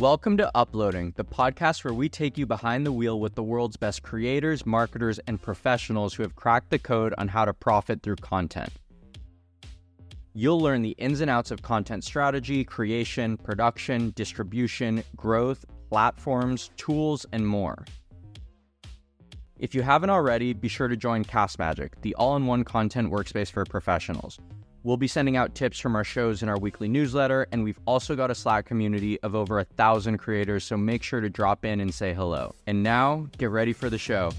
Welcome to Uploading, the podcast where we take you behind the wheel with the world's best creators, marketers, and professionals who have cracked the code on how to profit through content. You'll learn the ins and outs of content strategy, creation, production, distribution, growth, platforms, tools, and more. If you haven't already, be sure to join Cast Magic, the all-in-one content workspace for professionals. We'll be sending out tips from our shows in our weekly newsletter, and we've also got a Slack community of over 1,000 creators, so make sure to drop in and say hello. And now, get ready for the show.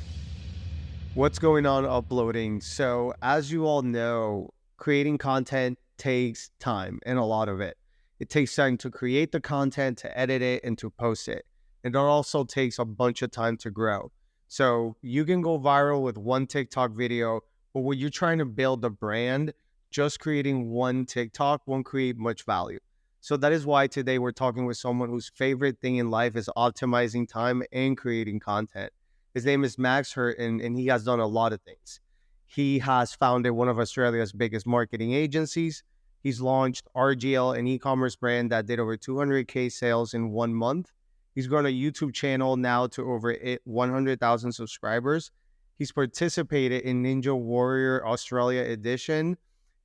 What's going on, Uploading? So, as you all know, creating content takes time, and a lot of it. It takes time to create the content, to edit it, and to post it. And it also takes a bunch of time to grow. So, you can go viral with one TikTok video, but when you're trying to build a brand, just creating one TikTok won't create much value. So that is why today we're talking with someone whose favorite thing in life is optimizing time and creating content. His name is Max Hertan, and he has done a lot of things. He has founded one of Australia's biggest marketing agencies. He's launched RGL, an e-commerce brand that did over 200K sales in 1 month. He's grown a YouTube channel now to over 100,000 subscribers. He's participated in Ninja Warrior Australia edition,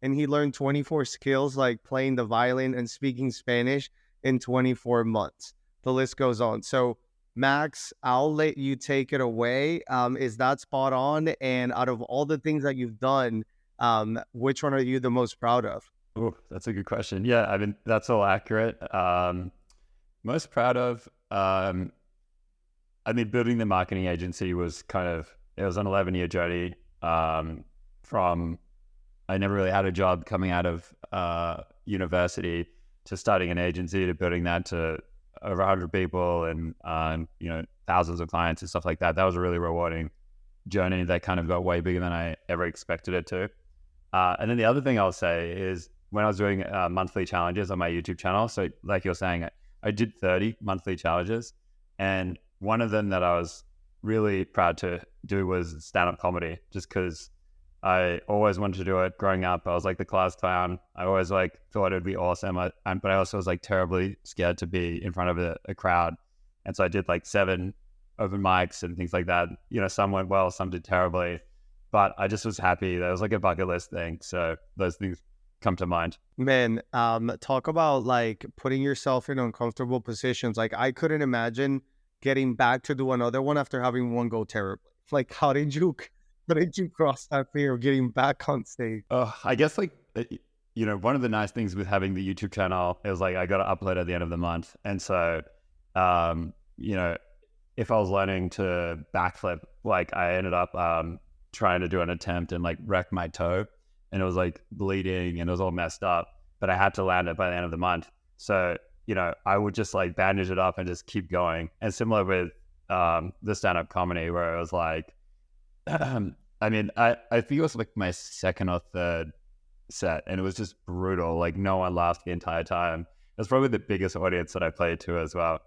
and he learned 24 skills like playing the violin and speaking Spanish in 24 months. The list goes on. So, Max, I'll let you take it away. Is that spot on? And out of all the things that you've done, which one are you the most proud of? Oh, that's a good question. Yeah, I mean, that's all accurate. Most proud of, building the marketing agency was it was an 11-year journey from I never really had a job coming out of university to starting an agency to building that to over 100 people and thousands of clients and stuff like that. That was a really rewarding journey that kind of got way bigger than I ever expected it to. And then the other thing I'll say is when I was doing monthly challenges on my YouTube channel, so like you're saying, I did 30 monthly challenges, and one of them that I was really proud to do was stand-up comedy, just because I always wanted to do it growing up. I was like the class clown. I always thought it'd be awesome. But I also was terribly scared to be in front of a crowd. And so I did 7 open mics and things like that. Some went well, some did terribly, but I just was happy. That was a bucket list thing. So those things come to mind. Man, talk about putting yourself in uncomfortable positions. I couldn't imagine getting back to do another one after having one go terribly. How did you cross that fear of getting back on stage? I guess one of the nice things with having the YouTube channel is I got to upload at the end of the month. And so, if I was learning to backflip, I ended up trying to do an attempt and wrecked my toe, and it was bleeding and it was all messed up, but I had to land it by the end of the month. So, I would just bandage it up and just keep going. And similar with the stand-up comedy where it was I think it was my second or third set, and it was just brutal. No one laughed the entire time. It was probably the biggest audience that I played to as well.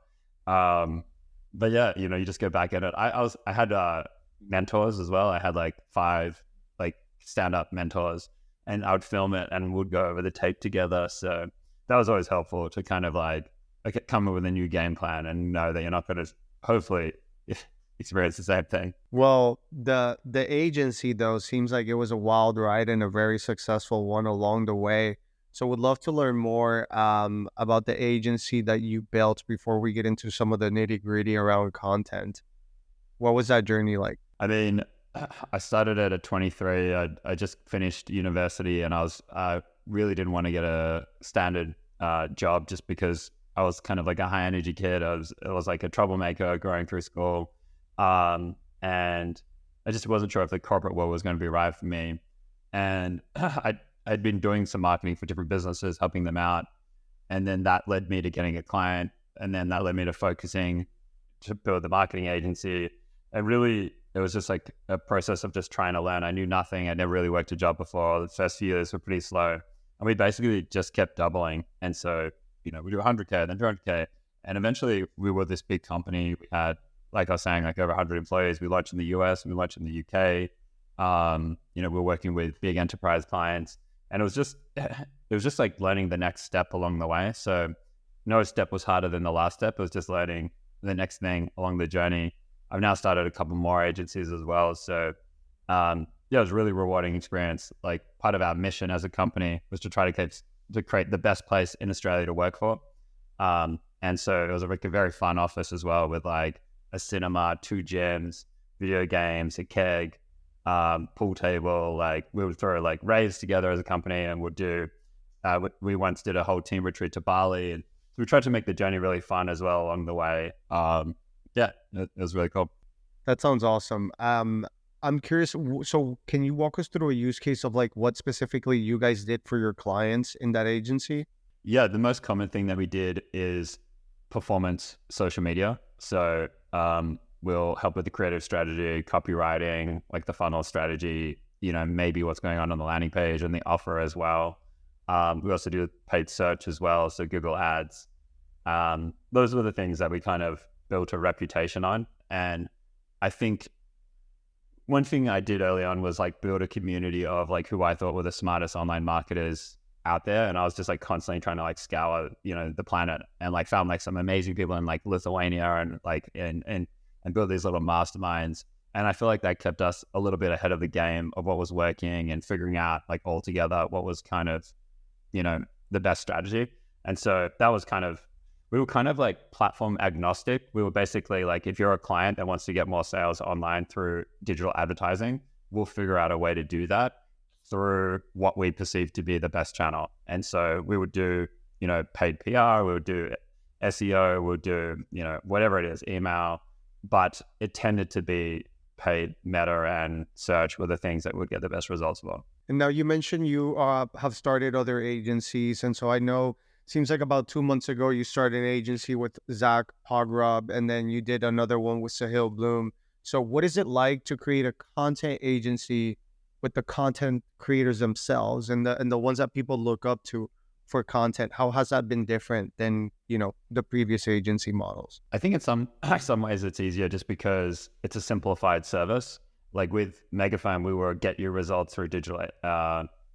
But yeah, you just get back in it. I had mentors as well. I had 5 stand-up mentors, and I would film it and we'd go over the tape together. So that was always helpful to kind of come up with a new game plan and know that you're not going to hopefully experience the same thing. Well, the agency though seems like it was a wild ride and a very successful one along the way. So would love to learn more about the agency that you built before we get into some of the nitty-gritty around content. What was that journey like? I started it at 23. I just finished university, and I really didn't want to get a standard job just because I was kind of a high energy kid. I was a troublemaker going through school. And I just wasn't sure if the corporate world was going to be right for me. And I'd been doing some marketing for different businesses, helping them out. And then that led me to getting a client. And then that led me to focusing to build the marketing agency. And really, it was just a process of just trying to learn. I knew nothing. I'd never really worked a job before. The first few years were pretty slow. And we basically just kept doubling. And so, we do 100K, then 200K. And eventually we were this big company. We had, like I was saying, over 100 employees. We launched in the US, we launched in the UK. We're working with big enterprise clients, and it was just learning the next step along the way. So no step was harder than the last step. It was just learning the next thing along the journey. I've now started a couple more agencies as well. So yeah, it was a really rewarding experience. Like part of our mission as a company was to try to create the best place in Australia to work for. And so it was like a very fun office as well, with like a cinema, 2 gyms, video games, a keg, pool table. Like we would throw like raves together as a company, and would do, we once did a whole team retreat to Bali, and so we tried to make the journey really fun as well along the way. Yeah, it was really cool. That sounds awesome. I'm curious, so can you walk us through a use case of like what specifically you guys did for your clients in that agency? Yeah, the most common thing that we did is performance social media. So we'll help with the creative strategy, copywriting, like the funnel strategy, maybe what's going on the landing page and the offer as well. We also do paid search as well, so Google Ads. Those were the things that we kind of built a reputation on. And I think one thing I did early on was like build a community of like who I thought were the smartest online marketers out there. And I was just like constantly trying to like scour, the planet, and like found like some amazing people in like Lithuania and like, and build these little masterminds. And I feel like that kept us a little bit ahead of the game of what was working and figuring out like all together what was kind of, the best strategy. And so that was we were kind of like platform agnostic. We were basically like, if you're a client that wants to get more sales online through digital advertising, we'll figure out a way to do that through what we perceive to be the best channel. And so we would do, paid PR, we would do SEO, we would do, whatever it is, email, but it tended to be paid meta and search were the things that would get the best results for. And now you mentioned you have started other agencies. And so I know, seems like about 2 months ago, you started an agency with Zach Pogrub, and then you did another one with Sahil Bloom. So what is it like to create a content agency with the content creators themselves and the ones that people look up to for content? How has that been different than, the previous agency models? I think in some ways it's easier just because it's a simplified service. Like with Megaphone, we were get your results through digital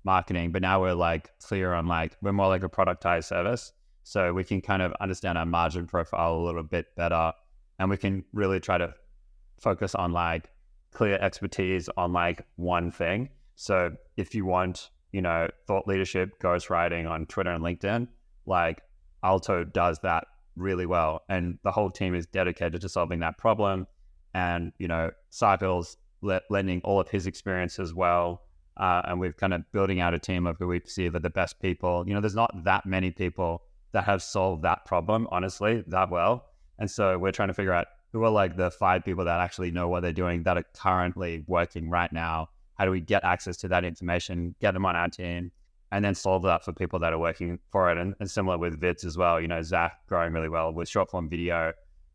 marketing, but now we're like clear on like, we're more like a productized service. So we can kind of understand our margin profile a little bit better, and we can really try to focus on like clear expertise on like one thing. So if you want, thought leadership, ghostwriting on Twitter and LinkedIn, like Alto does that really well. And the whole team is dedicated to solving that problem. And, Sahil's lending all of his experience as well. And we've kind of building out a team of who we perceive are the best people. There's not that many people that have solved that problem, honestly, that well. And so we're trying to figure out who are like the 5 people that actually know what they're doing, that are currently working right now. How do we get access to that information, get them on our team, and then solve that for people that are working for it? And similar with vids as well, Zach growing really well with short form video.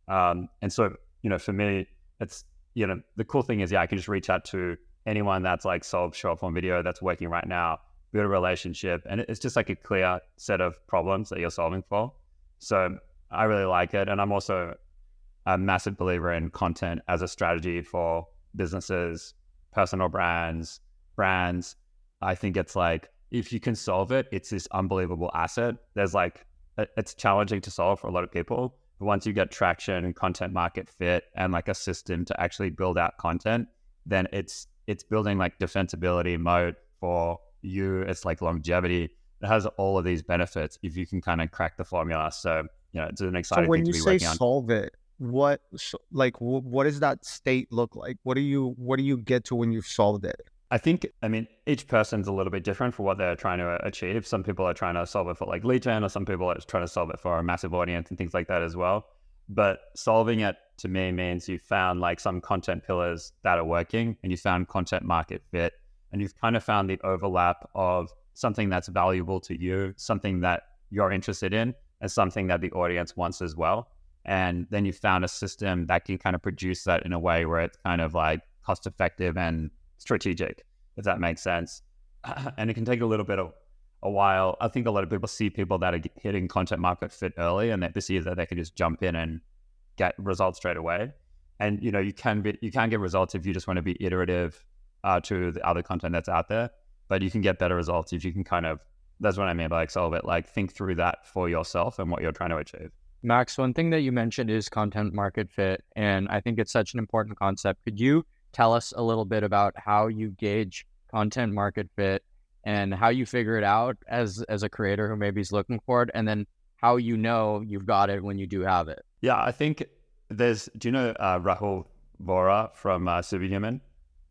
And so, for me, it's, the cool thing is, I can just reach out to anyone that's like solved short form video that's working right now, build a relationship, and it's just like a clear set of problems that you're solving for. So I really like it. And I'm also a massive believer in content as a strategy for businesses, personal brands. I think it's like, if you can solve it, it's this unbelievable asset. There's like, it's challenging to solve for a lot of people. But once you get traction and content market fit and like a system to actually build out content, then it's building like defensibility moat for you. It's like longevity. It has all of these benefits if you can kind of crack the formula. So, it's an exciting thing to be working on. So when you say solve it, what does that state look like? What do you get to when you've solved it? I mean, each person's a little bit different for what they're trying to achieve. Some people are trying to solve it for like lead gen, or some people are trying to solve it for a massive audience and things like that as well. But solving it to me means you found like some content pillars that are working, and you found content market fit, and you've kind of found the overlap of something that's valuable to you, something that you're interested in, and something that the audience wants as well. And then you found a system that can kind of produce that in a way where it's kind of like cost effective and strategic, if that makes sense. And it can take a little bit of a while. I think a lot of people see people that are hitting content market fit early, and they perceive that they can just jump in and get results straight away. And you can get results if you just want to be iterative to the other content that's out there, but you can get better results if you can kind of that's what I mean by like solve it. Like think through that for yourself and what you're trying to achieve. Max, one thing that you mentioned is content market fit, and I think it's such an important concept. Could you tell us a little bit about how you gauge content market fit and how you figure it out as a creator who maybe is looking for it, and then how you know you've got it when you do have it? Yeah, I think do you know Rahul Vora from Superhuman?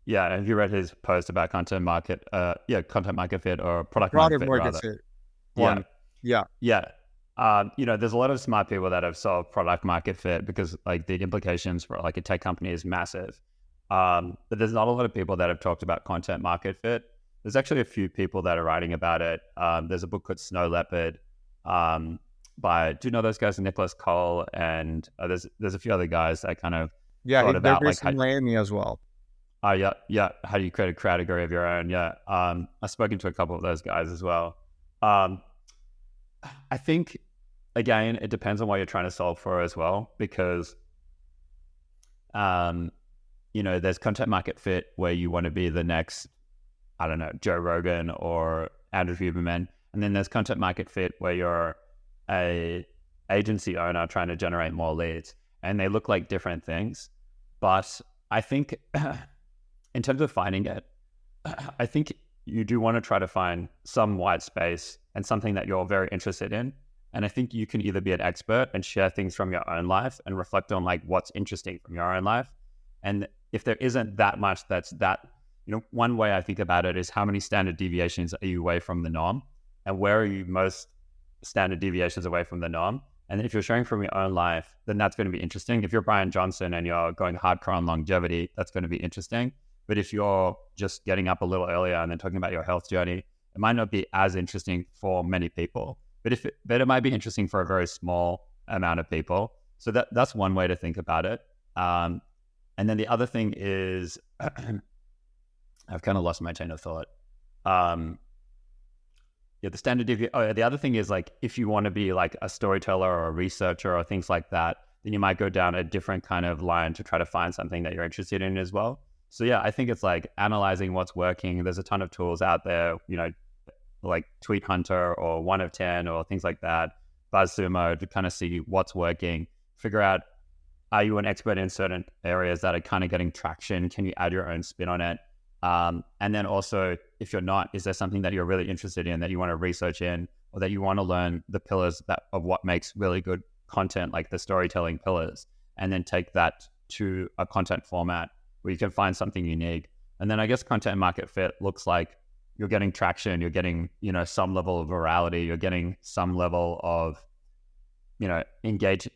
Yeah, have you read his post about content market fit or product market fit rather? Fit. One. Yeah. There's a lot of smart people that have solved product market fit because like the implications for like a tech company is massive. But there's not a lot of people that have talked about content market fit. There's actually a few people that are writing about it. There's a book called Snow Leopard do you know those guys, Nicholas Cole, and there's a few other guys that kind of thought about like Miami as well. Yeah. How do you create a category of your own? Yeah. I've spoken to a couple of those guys as well. I think again, it depends on what you're trying to solve for as well, because there's content market fit where you want to be the next, I don't know, Joe Rogan or Andrew Huberman. And then there's content market fit where you're a agency owner trying to generate more leads, and they look like different things. But I think in terms of finding it, I think you do want to try to find some white space and something that you're very interested in. And I think you can either be an expert and share things from your own life and reflect on like what's interesting from your own life. And if there isn't that much one way I think about it is how many standard deviations are you away from the norm, and where are you most standard deviations away from the norm? And if you're sharing from your own life, then that's going to be interesting. If you're Brian Johnson and you're going hardcore on longevity, that's going to be interesting. But if you're just getting up a little earlier and then talking about your health journey, it might not be as interesting for many people. But it might be interesting for a very small amount of people. So that's one way to think about it. And then the other thing is, I've kind of lost my train of thought. The other thing is like, if you want to be like a storyteller or a researcher or things like that, then you might go down a different kind of line to try to find something that you're interested in as well. So yeah, I think it's like analyzing what's working. There's a ton of tools out there, like Tweet Hunter or 1 of 10 or things like that, BuzzSumo, to kind of see what's working, figure out, are you an expert in certain areas that are kind of getting traction? Can you add your own spin on it? And then also, if you're not, is there something that you're really interested in that you want to research in, or that you want to learn the pillars of what makes really good content, like the storytelling pillars, and then take that to a content format where you can find something unique. And then I guess content market fit looks like you're getting traction, you're getting, some level of virality, you're getting some level of, engaged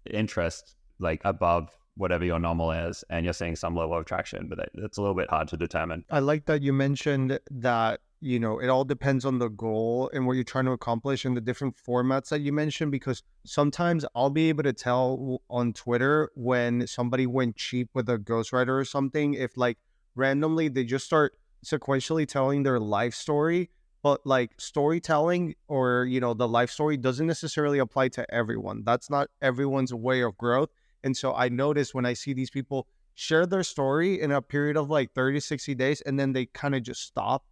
interest, like above whatever your normal is, and you're seeing some level of traction, but it's a little bit hard to determine. I like that you mentioned that, it all depends on the goal and what you're trying to accomplish and the different formats that you mentioned, because sometimes I'll be able to tell on Twitter when somebody went cheap with a ghostwriter or something, if like randomly they just start sequentially telling their life story, but like storytelling or, the life story doesn't necessarily apply to everyone. That's not everyone's way of growth. And so I notice when I see these people share their story in a period of like 30, 60 days, and then they kind of just stop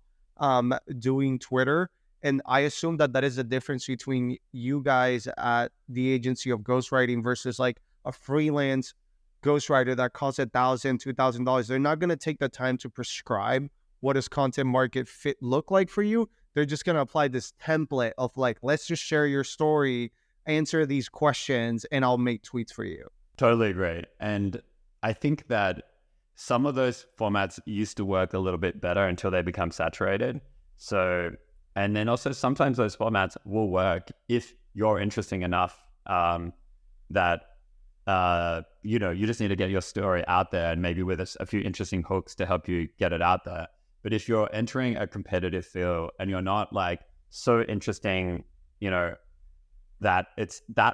doing Twitter. And I assume that is the difference between you guys at the agency of ghostwriting versus like a freelance ghostwriter that costs $1,000, $2,000. They're not going to take the time to prescribe what does content market fit look like for you. They're just going to apply this template of like, let's just share your story, answer these questions, and I'll make tweets for you. Totally agree. And I think that some of those formats used to work a little bit better until they become saturated. So, and then also sometimes those formats will work if you're interesting enough that, you just need to get your story out there, and maybe with a few interesting hooks to help you get it out there. But if you're entering a competitive field and you're not like so interesting, that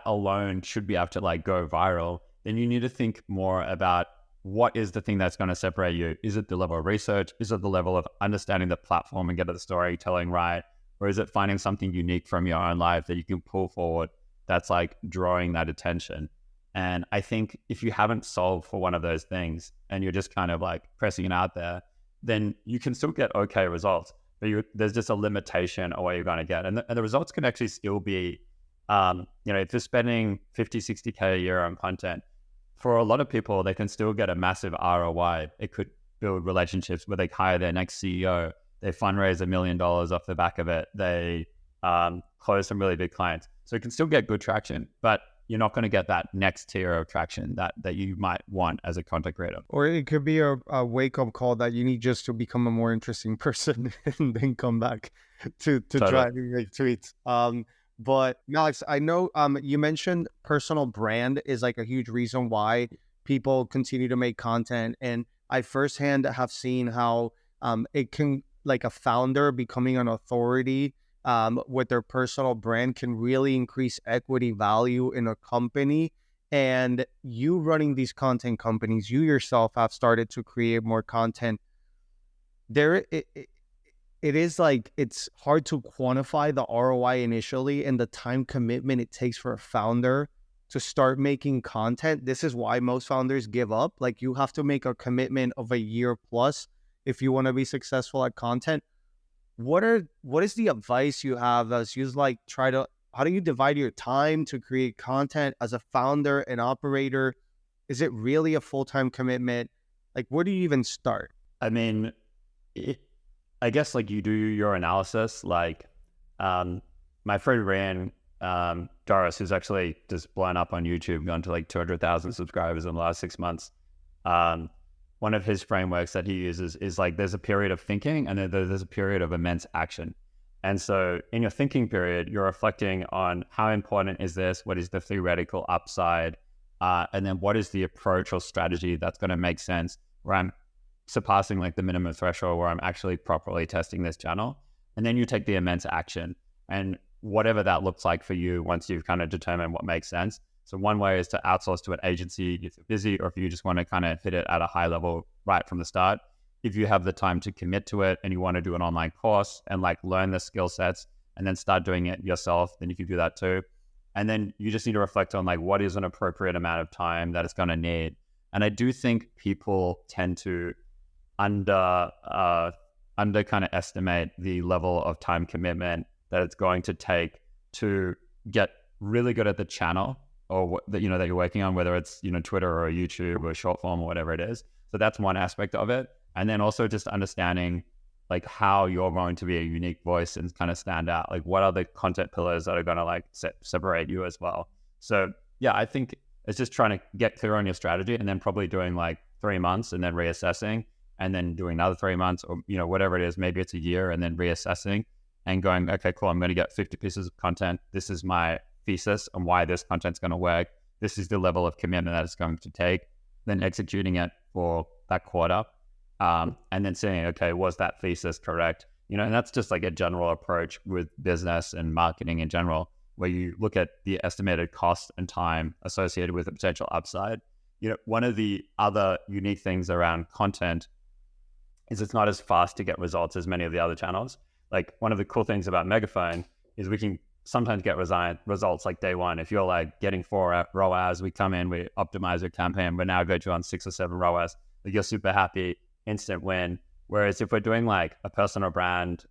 alone should be able to like go viral, then you need to think more about what is the thing that's going to separate you. Is it the level of research? Is it the level of understanding the platform and get the storytelling right? Or is it finding something unique from your own life that you can pull forward that's like drawing that attention? And I think if you haven't solved for one of those things and you're just kind of like pressing it out there, then you can still get okay results. but there's just a limitation on what you're going to get. And the results can actually still be, if you're spending 50, 60K a year on content, for a lot of people, they can still get a massive ROI. It could build relationships where they hire their next CEO, they fundraise $1 million off the back of it, they close some really big clients. So it can still get good traction, but you're not going to get that next tier of traction that you might want as a content creator. Or it could be a wake-up call that you need just to become a more interesting person and then come back to try to make tweets. But Alex, I know you mentioned personal brand is like a huge reason why people continue to make content. And I firsthand have seen how it can, like a founder becoming an authority with their personal brand can really increase equity value in a company. And you running these content companies, you yourself have started to create more content. It is like, it's hard to quantify the ROI initially and the time commitment it takes for a founder to start making content. This is why most founders give up. Like, you have to make a commitment of a year plus if you want to be successful at content. What is the advice you have as you like how do you divide your time to create content as a founder and operator? Is it really a full-time commitment? Like, where do you even start? I mean, I guess like you do your analysis. Like my friend ran Doris, who's actually just blown up on YouTube, gone to like 200,000 subscribers in the last 6 months. One of his frameworks that he uses is like there's a period of thinking and then there's a period of immense action. And so in your thinking period, you're reflecting on how important is this? What is the theoretical upside? And then what is the approach or strategy that's going to make sense where I'm surpassing like the minimum threshold, where I'm actually properly testing this channel. And then you take the immense action and whatever that looks like for you once you've kind of determined what makes sense. So one way is to outsource to an agency if you're busy, or if you just want to kind of hit it at a high level right from the start. If you have the time to commit to it and you want to do an online course and like learn the skill sets and then start doing it yourself, then you can do that too. And then you just need to reflect on like what is an appropriate amount of time that it's going to need. And I do think people tend to under kind of estimate the level of time commitment that it's going to take to get really good at the channel or what that you're working on, whether it's Twitter or YouTube or short form or whatever it is. So that's one aspect of it. And then also just understanding like how you're going to be a unique voice and kind of stand out. Like what are the content pillars that are going to like separate you as well. So yeah, I think it's just trying to get clear on your strategy and then probably doing like 3 months and then reassessing and then doing another 3 months or whatever it is. Maybe it's a year and then reassessing and going, okay, cool, I'm going to get 50 pieces of content. This is my thesis on why this content's going to work. This is the level of commitment that it's going to take. Then executing it for that quarter. And then saying, okay, was that thesis correct? And that's just like a general approach with business and marketing in general, where you look at the estimated cost and time associated with a potential upside. One of the other unique things around content is it's not as fast to get results as many of the other channels. Like one of the cool things about Megaphone is we can sometimes get results like day one. If you're like getting 4 ROAS, we come in, we optimize your campaign, we're now going to on 6 or 7 ROAS. Like you're super happy, instant win. Whereas if we're doing like a personal brand,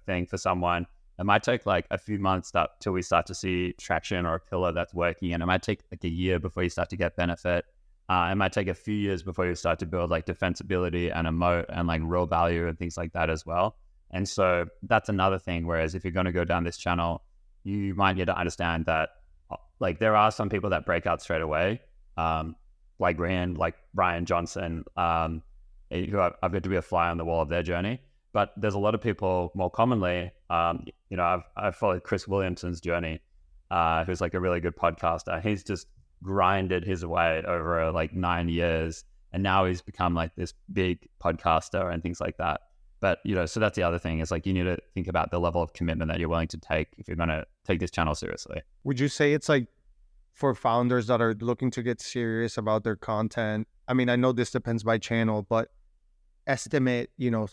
thing for someone, it might take like a few months till we start to see traction or a pillar that's working. And it might take like a year before you start to get benefit. It might take a few years before you start to build like defensibility and a moat and like real value and things like that as well. And so that's another thing. Whereas if you're going to go down this channel, you might need to understand that like there are some people that break out straight away, like Brian Johnson, who I've got to be a fly on the wall of their journey. But there's a lot of people more commonly, I've followed Chris Williamson's journey, who's like a really good podcaster. He's just grinded his way over like 9 years. And now he's become like this big podcaster and things like that. But, so that's the other thing is like, you need to think about the level of commitment that you're willing to take if you're going to take this channel seriously. Would you say it's like for founders that are looking to get serious about their content? I mean, I know this depends by channel, but estimate,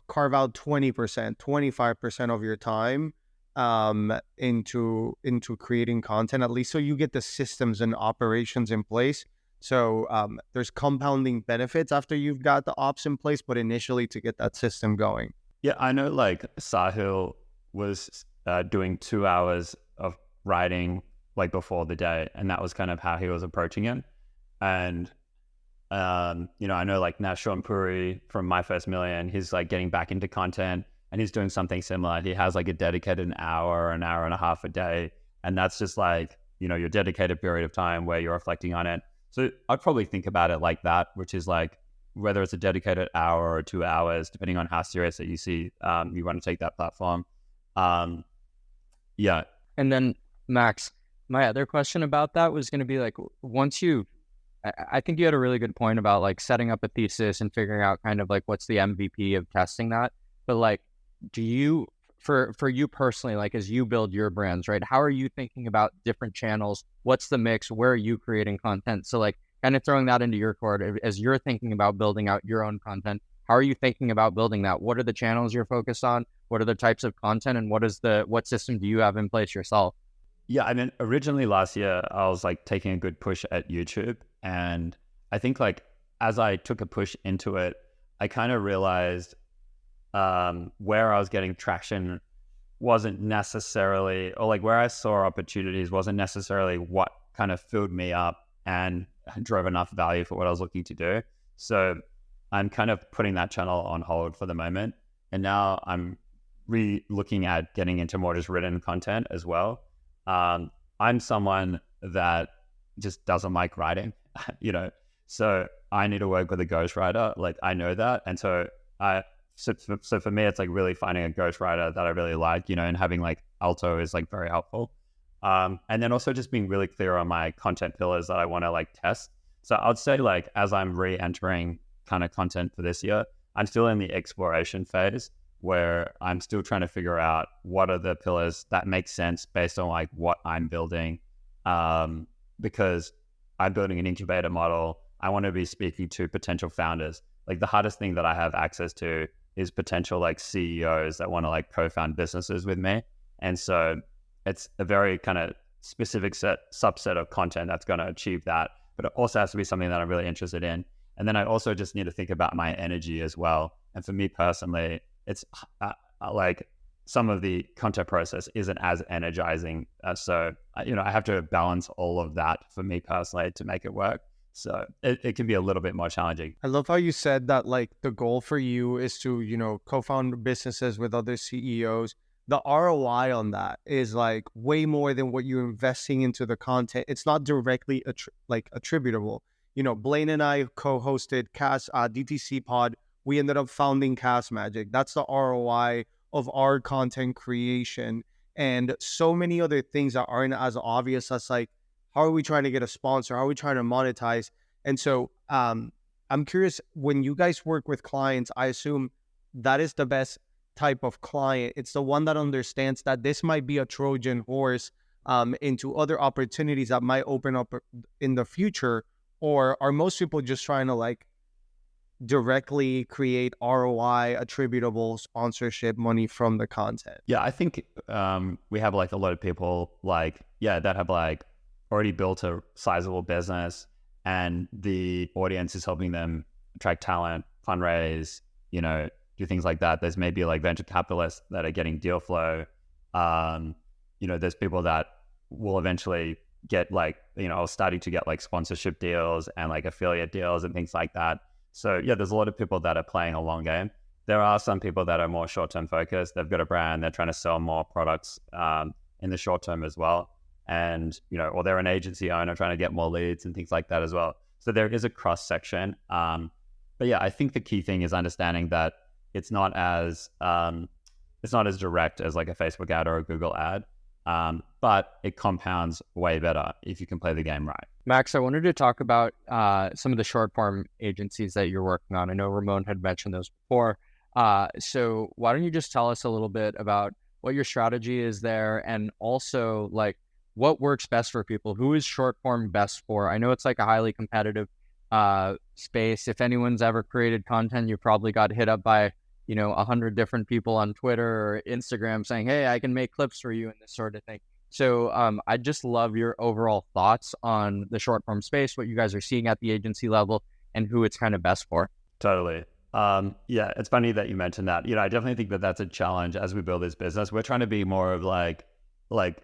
carve out 20%, 25% of your time into creating content, at least so you get the systems and operations in place. So there's compounding benefits after you've got the ops in place, but initially to get that system going. Yeah, I know like Sahil was doing 2 hours of writing like before the day, and that was kind of how he was approaching it. And I know like Nashon Puri from My First Million, he's like getting back into content and he's doing something similar. He has like a dedicated an hour and a half a day. And that's just like, your dedicated period of time where you're reflecting on it. So I'd probably think about it like that, which is like, whether it's a dedicated hour or 2 hours, depending on how serious that you see you want to take that platform. Yeah. And then Max, my other question about that was going to be like, I think you had a really good point about like setting up a thesis and figuring out kind of like what's the MVP of testing that. But like, do you, for you personally, like as you build your brands, right? How are you thinking about different channels? What's the mix? Where are you creating content? So like kind of throwing that into your court as you're thinking about building out your own content. How are you thinking about building that? What are the channels you're focused on? What are the types of content, and what system do you have in place yourself? Yeah, I mean, originally last year, I was like taking a good push at YouTube. And I think like as I took a push into it, I kind of realized where I was getting traction wasn't necessarily, or like where I saw opportunities wasn't necessarily what kind of filled me up and drove enough value for what I was looking to do. So I'm kind of putting that channel on hold for the moment. And now I'm looking at getting into more just written content as well. I'm someone that just doesn't like writing, so I need to work with a ghostwriter. Like I know that. And so for me, it's like really finding a ghostwriter that I really like, and having like Alto is like very helpful. And then also just being really clear on my content pillars that I want to like test. So I'd say like, as I'm re-entering kind of content for this year, I'm still in the exploration phase where I'm still trying to figure out what are the pillars that make sense based on like what I'm building. Because I'm building an incubator model. I want to be speaking to potential founders. Like the hardest thing that I have access to is potential like CEOs that want to like co-found businesses with me. And so it's a very kind of specific subset of content that's going to achieve that. But it also has to be something that I'm really interested in. And then I also just need to think about my energy as well. And for me personally, it's like some of the content process isn't as energizing. So I have to balance all of that for me personally to make it work. So it can be a little bit more challenging. I love how you said that like the goal for you is to, co-found businesses with other CEOs. The ROI on that is like way more than what you're investing into the content. It's not directly attributable. Blaine and I co-hosted DTC Pod. We ended up founding Cast Magic. That's the ROI of our content creation, and so many other things that aren't as obvious as like, how are we trying to get a sponsor? How are we trying to monetize? And so I'm curious, when you guys work with clients, I assume that is the best type of client. It's the one that understands that this might be a Trojan horse into other opportunities that might open up in the future, or are most people just trying to like directly create ROI attributable sponsorship money from the content? Yeah, I think we have like a lot of people that have like already built a sizable business and the audience is helping them attract talent, fundraise, do things like that. There's maybe like venture capitalists that are getting deal flow. There's people that will eventually get like, starting to get like sponsorship deals and like affiliate deals and things like that. So yeah, there's a lot of people that are playing a long game. There are some people that are more short-term focused. They've got a brand, they're trying to sell more products in the short term as well. And, or they're an agency owner trying to get more leads and things like that as well. So there is a cross section. But yeah, I think the key thing is understanding that it's not as direct as like a Facebook ad or a Google ad. But it compounds way better if you can play the game right. Max, I wanted to talk about some of the short form agencies that you're working on. I know Ramon had mentioned those before. So why don't you just tell us a little bit about what your strategy is there, and also like what works best for people? Who is short form best for? I know it's like a highly competitive space. If anyone's ever created content, you probably got hit up by 100 different people on Twitter or Instagram saying, hey, I can make clips for you and this sort of thing. So I'd just love your overall thoughts on the short form space, what you guys are seeing at the agency level, and who it's kind of best for. Totally. Yeah, it's funny that you mentioned that. I definitely think that that's a challenge as we build this business. We're trying to be more of like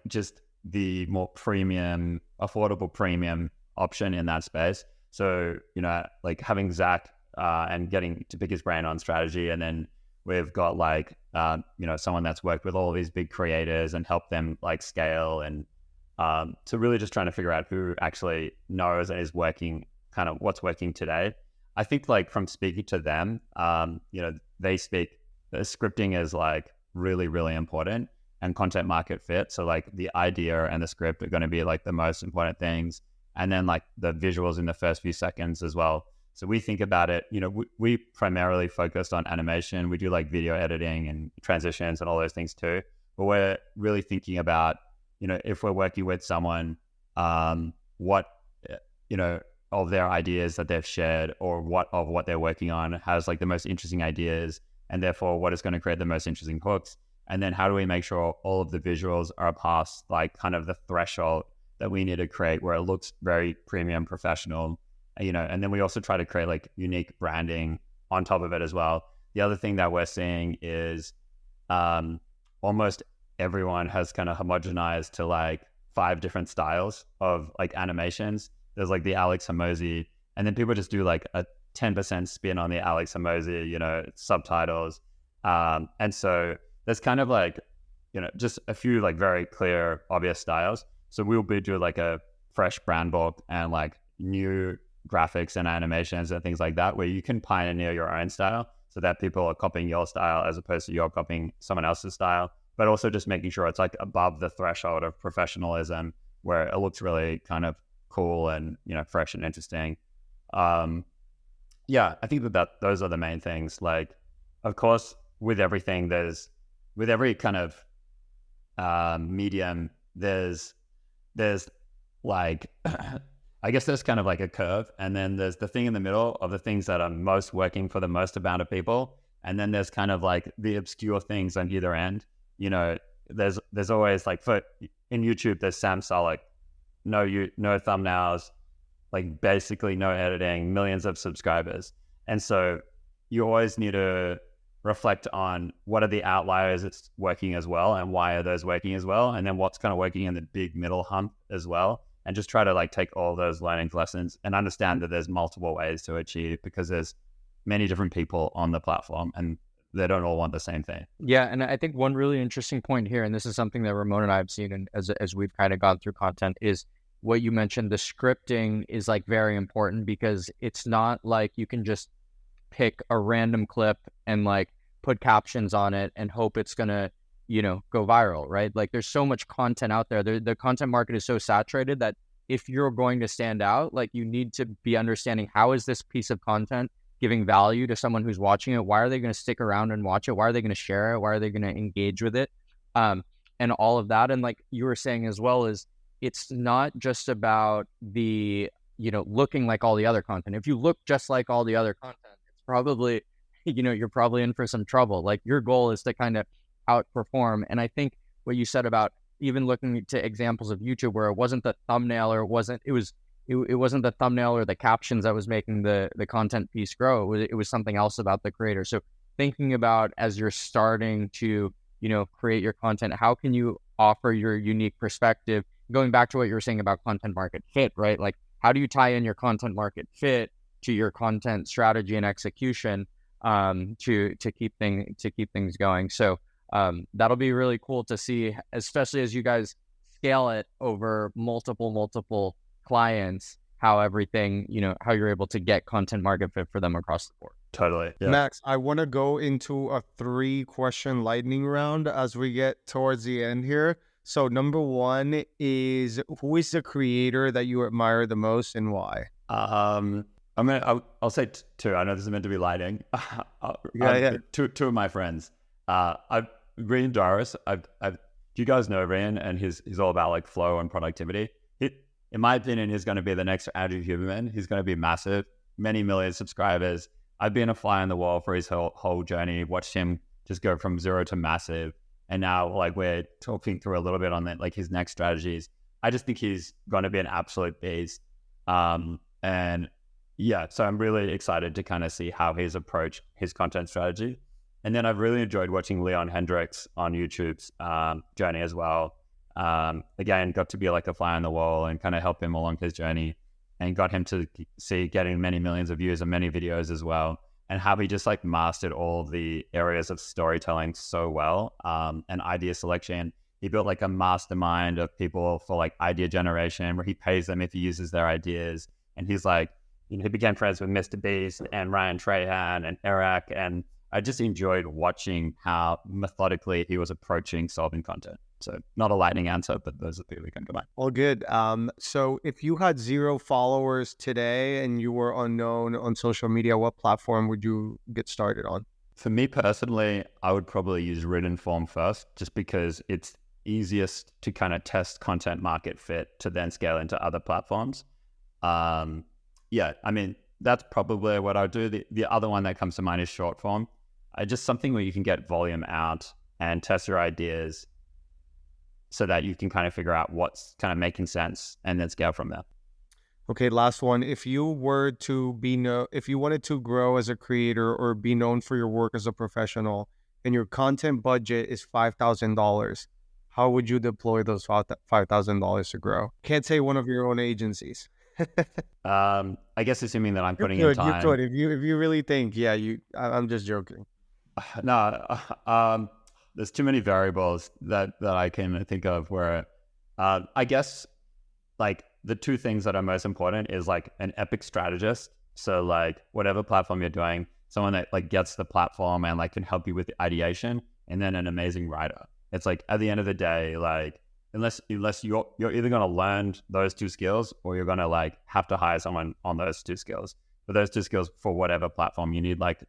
just the more premium, affordable premium option in that space. So, like having Zach and getting to pick his brain on strategy. And then we've got like, someone that's worked with all of these big creators and helped them like scale. And so really just trying to figure out who actually knows and is working, kind of what's working today. I think like from speaking to them, they speak, the scripting is like really, really important, and content market fit. So like the idea and the script are going to be like the most important things. And then like the visuals in the first few seconds as well. So we think about it, we primarily focused on animation. We do like video editing and transitions and all those things too. But we're really thinking about, if we're working with someone, what, of their ideas that they've shared, or what they're working on has like the most interesting ideas, and therefore what is going to create the most interesting hooks. And then how do we make sure all of the visuals are past like kind of the threshold that we need to create where it looks very premium professional, and then we also try to create like unique branding on top of it as well. The other thing that we're seeing is almost everyone has kind of homogenized to like 5 different styles of like animations. There's like the Alex Hormozy, and then people just do like a 10% spin on the Alex Hormozy, subtitles. And so there's kind of like, just a few like very clear, obvious styles. So we'll be doing like a fresh brand book and like new graphics and animations and things like that, where you can pioneer your own style so that people are copying your style as opposed to you're copying someone else's style, but also just making sure it's like above the threshold of professionalism where it looks really kind of cool and, fresh and interesting. Yeah, I think that those are the main things. Like, of course, with everything, with every kind of medium, there's like, I guess there's kind of like a curve, and then there's the thing in the middle of the things that are most working for the most amount of people. And then there's kind of like the obscure things on either end. There's always like, in YouTube, there's Sam Sulek, no thumbnails, like basically no editing, millions of subscribers. And so you always need to reflect on what are the outliers that's working as well, and why are those working as well, and then what's kind of working in the big middle hump as well, and just try to like take all those learning lessons and understand that there's multiple ways to achieve, because there's many different people on the platform and they don't all want the same thing. Yeah, and I think one really interesting point here, and this is something that Ramon and I have seen, and as we've kind of gone through content, is what you mentioned. The scripting is like very important, because it's not like you can just pick a random clip and like put captions on it and hope it's gonna, go viral, right? Like there's so much content out there. The content market is so saturated that if you're going to stand out, like you need to be understanding, how is this piece of content giving value to someone who's watching it? Why are they going to stick around and watch it? Why are they going to share it? Why are they going to engage with it? And all of that. And like you were saying as well, is it's not just about the, looking like all the other content. If you look just like all the other content, it's probably, you're probably in for some trouble. Like your goal is to kind of outperform. And I think what you said about even looking to examples of YouTube where it wasn't the thumbnail, or it wasn't the thumbnail or the captions that was making the content piece grow. It was something else about the creator. So thinking about, as you're starting to, create your content, how can you offer your unique perspective? Going back to what you were saying about content market fit, right? Like, how do you tie in your content market fit to your content strategy and execution to keep things going? So that'll be really cool to see, especially as you guys scale it over multiple clients, how everything, how you're able to get content market fit for them across the board. Totally. Yeah. Max, I want to go into a 3-question lightning round as we get towards the end here. So number 1 is, who is the creator that you admire the most and why? I'll say 2. I know this is meant to be lighting. Two of my friends. Rian Doris. Do you guys know Rian? And he's all about like flow and productivity. In my opinion, he's going to be the next Andrew Huberman. He's going to be massive, many million subscribers. I've been a fly on the wall for his whole journey, watched him just go from 0 to massive. And now like we're talking through a little bit on that, like his next strategies. I just think he's going to be an absolute beast. And yeah, so I'm really excited to kind of see how he's approached his content strategy. And then I've really enjoyed watching Leon Hendricks on YouTube's journey as well. Again, got to be like a fly on the wall and kind of help him along his journey, and got him to see getting many millions of views on many videos as well. And how he just like mastered all the areas of storytelling so well, and idea selection. He built like a mastermind of people for like idea generation where he pays them if he uses their ideas. And he's like, he became friends with Mr. Beast and Ryan Trahan and Eric. And I just enjoyed watching how methodically he was approaching solving content. So not a lightning answer, but those are the people who come to mind. All good. So if you had 0 followers today and you were unknown on social media, what platform would you get started on? For me personally, I would probably use written form first, just because it's easiest to kind of test content market fit to then scale into other platforms. Yeah, I mean, that's probably what I'll do. The other one that comes to mind is short form. Just something where you can get volume out and test your ideas so that you can kind of figure out what's kind of making sense and then scale from there. Okay, last one. If you wanted to grow as a creator or be known for your work as a professional and your content budget is $5,000, how would you deploy those $5,000 to grow? Can't say one of your own agencies. I guess assuming that I'm putting in time. You could. If you really think, yeah, I'm just joking. No, there's too many variables that I can think of where I guess like the two things that are most important is like an epic strategist. So like whatever platform you're doing, someone that like gets the platform and like can help you with the ideation, and then an amazing writer. It's like at the end of the day, like unless you're either going to learn those two skills or you're going to like have to hire someone on those two skills. But those two skills for whatever platform, you need like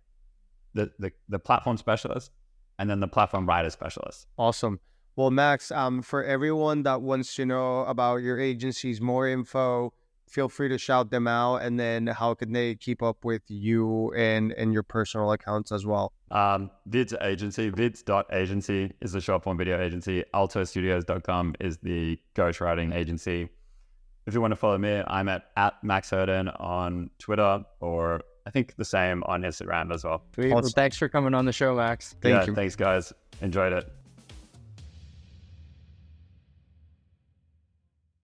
the platform specialist and then the platform writer specialist. Awesome. Well, Max, for everyone that wants to know about your agencies, more info, feel free to shout them out. And then how can they keep up with you and your personal accounts as well? Vids Agency, vids.agency is the short form video agency. altostudios.com is the ghostwriting agency. If you want to follow me, I'm at Max Hertan on Twitter, or I think the same on Instagram as well. Well, thanks for coming on the show, Max. Thank you. Thanks, guys. Enjoyed it.